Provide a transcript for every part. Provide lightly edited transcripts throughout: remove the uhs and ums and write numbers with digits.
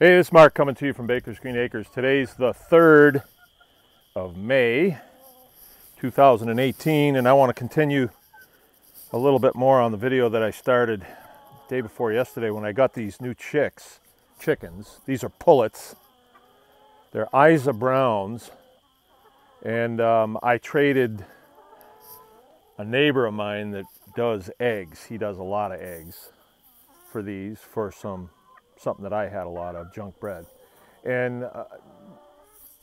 Hey, this is Mark coming to you from Baker's Green Acres. Today's the 3rd of May, 2018, and I want to continue a little bit more on the video that I started the day before yesterday when I got these new chickens. These are pullets. They're Isa Browns, and I traded a neighbor of mine that does eggs. He does a lot of eggs for these, for something that I had a lot of, junk bread. And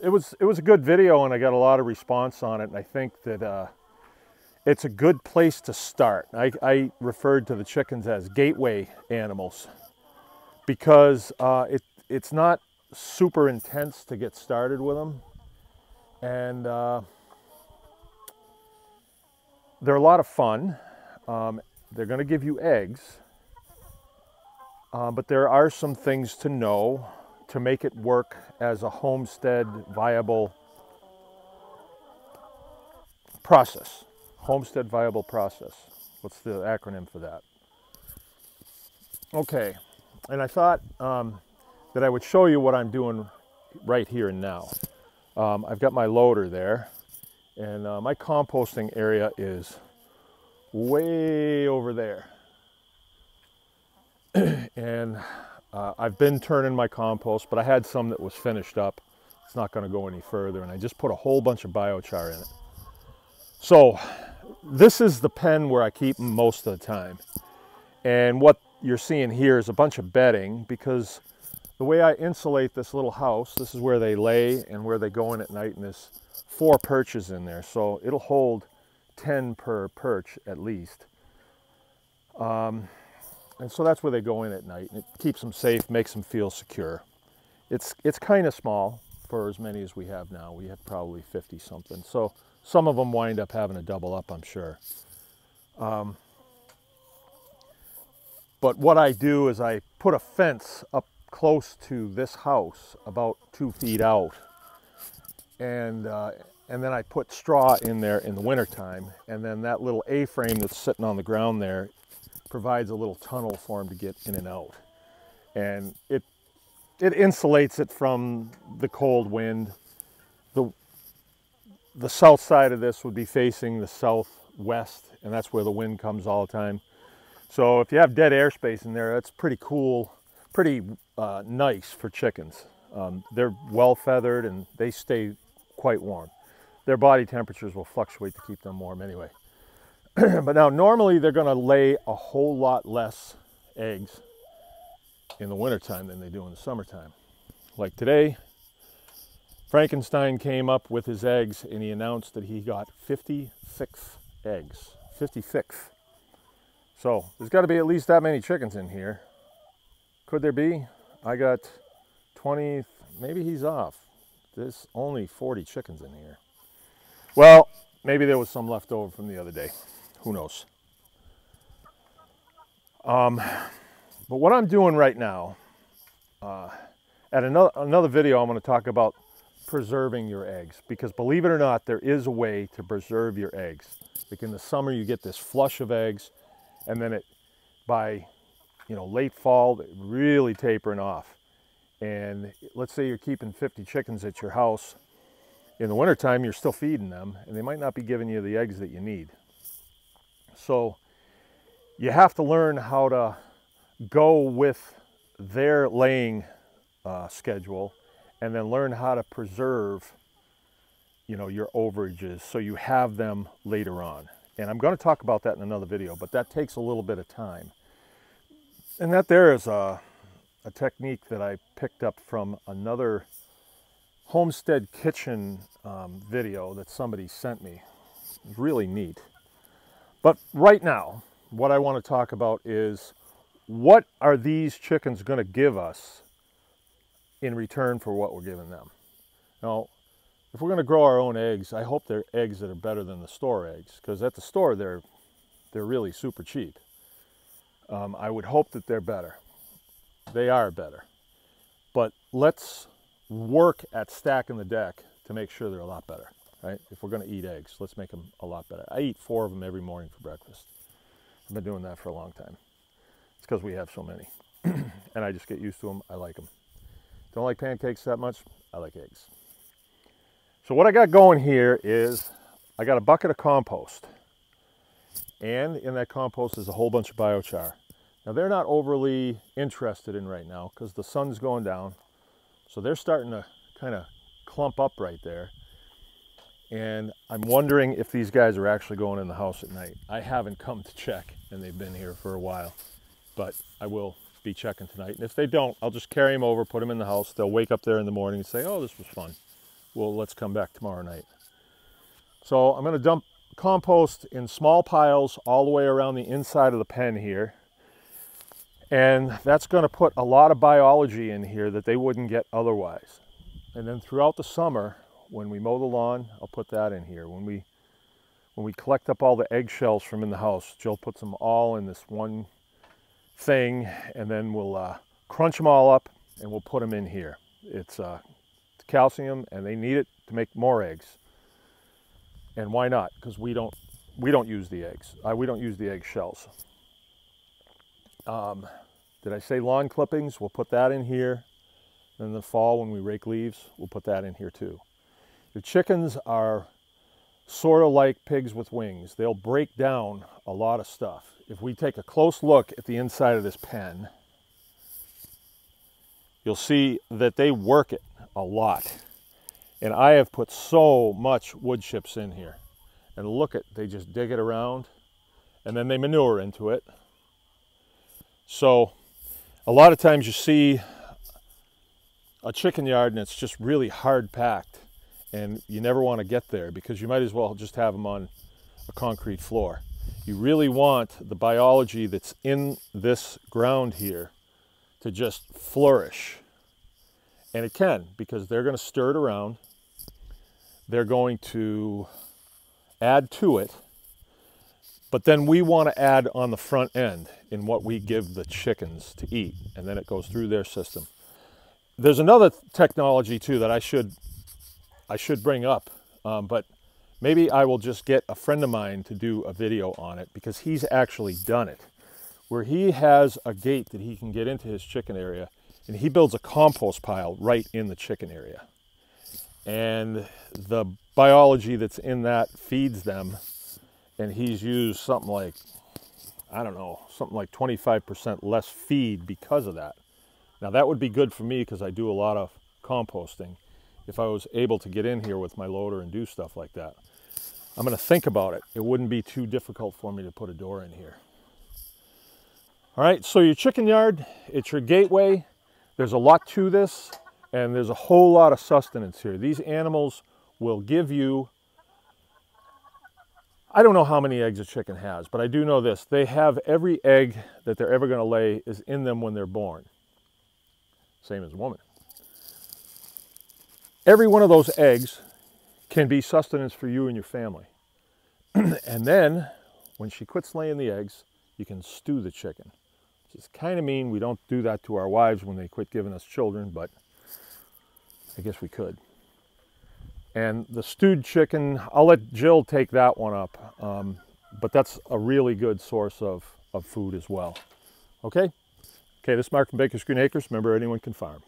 it was a good video, and I got a lot of response on it, and I think that it's a good place to start. I referred to the chickens as gateway animals because it's not super intense to get started with them, and they're a lot of fun. They're going to give you eggs. But there are some things to know to make it work as a homestead viable process. Homestead viable process. What's the acronym for that? Okay, and I thought that I would show you what I'm doing right here and now. I've got my loader there, and my composting area is way over there. And I've been turning my compost, but I had some that was finished up. It's not going to go any further, and I just put a whole bunch of biochar in it. So this is the pen where I keep them most of the time. And what you're seeing here is a bunch of bedding, because the way I insulate this little house, this is where they lay and where they go in at night, and there's 4 perches in there, so it'll hold 10 per perch at least. And so that's where they go in at night, and it keeps them safe, makes them feel secure. It's kind of small for as many as we have now. We have probably 50 something. So some of them wind up having to double up, I'm sure. But what I do is I put a fence up close to this house, about 2 feet out, and then I put straw in there in the wintertime, and then that little A-frame that's sitting on the ground there provides a little tunnel for them to get in and out, and it insulates it from the cold wind. The south side of this would be facing the southwest, and that's where the wind comes all the time. So if you have dead airspace in there, that's pretty cool, pretty nice for chickens. They're well feathered and they stay quite warm. Their body temperatures will fluctuate to keep them warm anyway. But now normally they're going to lay a whole lot less eggs in the wintertime than they do in the summertime. Like today, Frankenstein came up with his eggs and he announced that he got 56 eggs. 56. So there's got to be at least that many chickens in here. Could there be? I got 20, maybe he's off. There's only 40 chickens in here. Well, maybe there was some left over from the other day. Who knows? But what I'm doing right now, at another video, I'm going to talk about preserving your eggs, because believe it or not, there is a way to preserve your eggs. Like in the summer, you get this flush of eggs, and then by late fall, they're really tapering off. And let's say you're keeping 50 chickens at your house. In the wintertime, you're still feeding them, and they might not be giving you the eggs that you need. So you have to learn how to go with their laying schedule, and then learn how to preserve your overages so you have them later on. And I'm going to talk about that in another video, but that takes a little bit of time. And that there is a technique that I picked up from another Homestead kitchen video that somebody sent me. It's really neat. But right now, what I want to talk about is, what are these chickens going to give us in return for what we're giving them? Now, if we're going to grow our own eggs, I hope they're eggs that are better than the store eggs, because at the store they're really super cheap. I would hope that they're better. They are better. But let's work at stacking the deck to make sure they're a lot better, right? If we're going to eat eggs, let's make them a lot better. I eat 4 of them every morning for breakfast. I've been doing that for a long time. It's because we have so many. And I just get used to them. I like them. Don't like pancakes that much. I like eggs. So what I got going here is I got a bucket of compost. And in that compost is a whole bunch of biochar. Now they're not overly interested in right now because the sun's going down. So they're starting to kind of clump up right there. And I'm wondering if these guys are actually going in the house at night. I haven't come to check, and they've been here for a while. But I will be checking tonight. And if they don't, I'll just carry them over, put them in the house. They'll wake up there in the morning and say, oh, this was fun. Well, let's come back tomorrow night. So I'm going to dump compost in small piles all the way around the inside of the pen here. And that's going to put a lot of biology in here that they wouldn't get otherwise. And then throughout the summer, when we mow the lawn, I'll put that in here. When we collect up all the eggshells from in the house, Jill puts them all in this one thing, and then we'll crunch them all up and we'll put them in here. It's calcium, and they need it to make more eggs. And why not? Because we don't use the eggs. We don't use the egg shells. Did I say lawn clippings? We'll put that in here. Then in the fall, when we rake leaves, we'll put that in here too. The chickens are sort of like pigs with wings. They'll break down a lot of stuff. If we take a close look at the inside of this pen, you'll see that they work it a lot. And I have put so much wood chips in here. And look at, they just dig it around, and then they manure into it. So a lot of times you see a chicken yard and it's just really hard packed, and you never want to get there because you might as well just have them on a concrete floor. You really want the biology that's in this ground here to just flourish. And it can, because they're going to stir it around. They're going to add to it. But then we want to add on the front end in what we give the chickens to eat. And then it goes through their system. There's another technology too that I should bring up. But maybe I will just get a friend of mine to do a video on it, because he's actually done it. Where he has a gate that he can get into his chicken area, and he builds a compost pile right in the chicken area. And the biology that's in that feeds them. And he's used something like, I don't know, something like 25% less feed because of that. Now that would be good for me because I do a lot of composting. If I was able to get in here with my loader and do stuff like that. I'm going to think about it. It wouldn't be too difficult for me to put a door in here. All right, so your chicken yard, it's your gateway. There's a lot to this, and there's a whole lot of sustenance here. These animals will give you, I don't know how many eggs a chicken has, but I do know this. They have every egg that they're ever going to lay is in them when they're born. Same as a woman. Every one of those eggs can be sustenance for you and your family. And then, when she quits laying the eggs, you can stew the chicken. Which is kind of mean. We don't do that to our wives when they quit giving us children, but I guess we could. And the stewed chicken, I'll let Jill take that one up. But that's a really good source of food as well. Okay? Okay, this is Mark from Baker's Green Acres. Remember, anyone can farm.